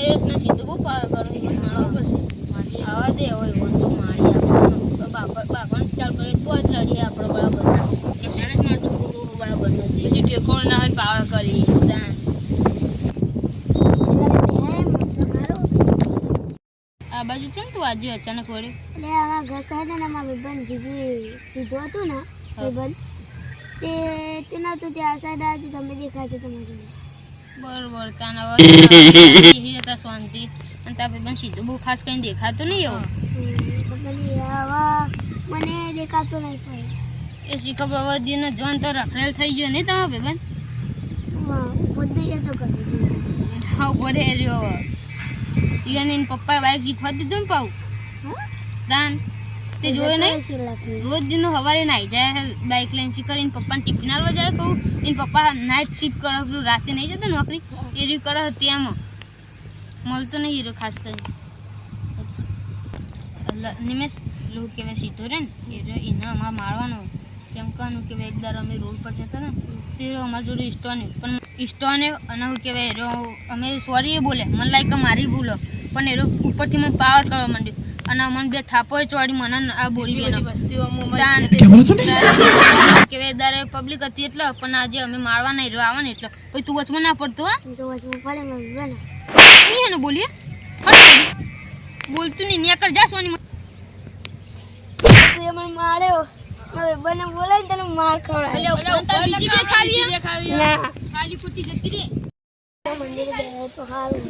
રમેશ ને સીધું બહુ પાર કરો આવા દે હોય વંડો મારી આપણે બાપણ ચાલ કરે તો જ લડીએ આપણે બરાબર શિક્ષણ જ મળતું પૂરું બરાબર નથી પછી ટેકોણ ના હોય પાવર કરી આ બાજુ છે ને તું આજે અચાનક પડ્યો એટલે અમારા ઘર સાઈડ ને અમારા ભાઈબંધ જીવી સીધો હતું ને ભાઈબંધ તે નતું ત્યાં સાઈડ આવી તમે દેખાતી તમારી બરોબર તાના હવે હતા શાંતિ અને તા ભાઈબંધ સીધું બહુ ખાસ કઈ દેખાતું નહીં એવું મને દેખાતું નહીં થાય એ શીખર પ્રવૃત્તિનો જોન તો રખડેલ થઈ ગયો નહીં તમારા ભાઈબંધ પોતે જતો કરી હા પડે રહ્યો ઈયાને પપ્પા બાઈક શીખવા દીધું ને પાઉ દાન તે જોયે નહીં રોજ દિનો સવારે નાઈ જાય બાઈક લઈને શીખરીને પપ્પાને ટિફિન આલવા જાય કહું એને પપ્પા નાઇટ શિફ્ટ કરે પેલું રાતે નહીં જતો નોકરી એ રહ્યું કરે ત્યાંમાં મળતો નહીં હીરો ખાસ કરીને નિમેશ લોકો કહેવાય સીધો રે ને એને અમારે મારવાનો કેમ કહેવાનું કે એક દર અમે રોડ પર જતા ને તો એ અમારી જોડે સ્ટોને પણ સ્ટોને અને શું કહેવાય અમે સોરી એ બોલે મને લાઈક મારી ભૂલો પણ એ ઉપરથી મને પાવર કરવા માંડ્યો અને મને બે થાપોય ચોડી મને આ બોલી કહેવાય દારે પબ્લિક હતી એટલે પણ આજે અમે મારવા નહીં આવવા ને એટલે પછી તું વચમાં ના પડતો હા એને બોલીએ બોલતું નહીં ન્યા કર જા સોની માર્યો બને બોલાય તને માર ખવડાવે બીજી બે ખાવી ના ખાલી ફૂટી જતી રે મંદિરે ગયો તો હારું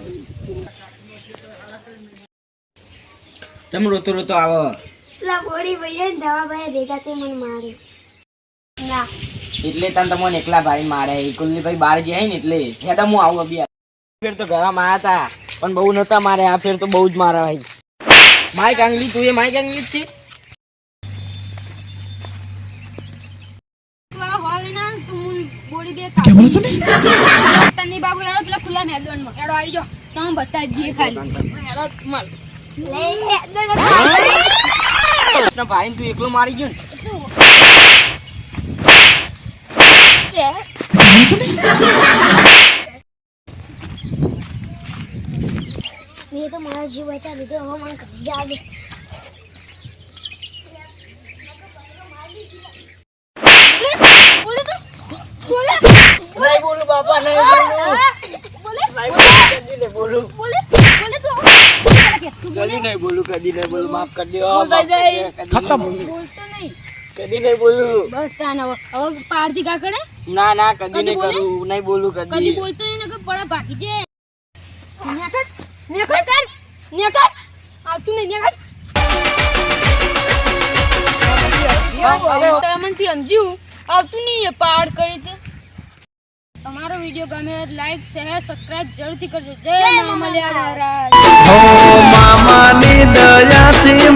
તમે રોતો રોતો આવો પેલા બોડી ભાઈ ને ધવા ભાઈ ભેગા થઈ મને મારે ના એટલે તને તમને એકલા ભાઈ મારે કુલ્લી ભાઈ બહાર જાય ને એટલે હેડા હું આવું અભી ફેર તો ઘરમાં મારા હતા પણ બહુ નતા મારે આ ફેર તો બહુ જ મારા ભાઈ માઈક આંગલી તું એ માઈક આંગલી જ છે બોડી બે કાઢી તની બાબુ લાવ પેલા ખુલ્લા મેદાનમાં એડો આવી જો તમે બતાવી દઈએ ખાલી એડો મલ લે ભાઈ તું એકલો મારી ગયો ને મેં તો મારો જીવ બચા દીધો હવે મને કરી જા દે નહીં બોલું બાપા નહીં બોલું કદી નહીં બોલું કદી નહીં બોલું માફ કરી દો ખતમ કદી નહીં બોલું બસ તાના હવે પારથી કાકડે ના ના કદી નહીં કરું નહીં બોલું કદી બોલતો નહીં ને પડા બાકી છે નેકર આવતું નહીં નેકર તમનથી સમજ્યું આવતું નહીં પાર કરી છે તમારો વિડિયો ગમે લાઈક શેર સબસ્ક્રાઇબ જરૂરથી કરજો જય મામલિયા રાજ મામાની દયાથી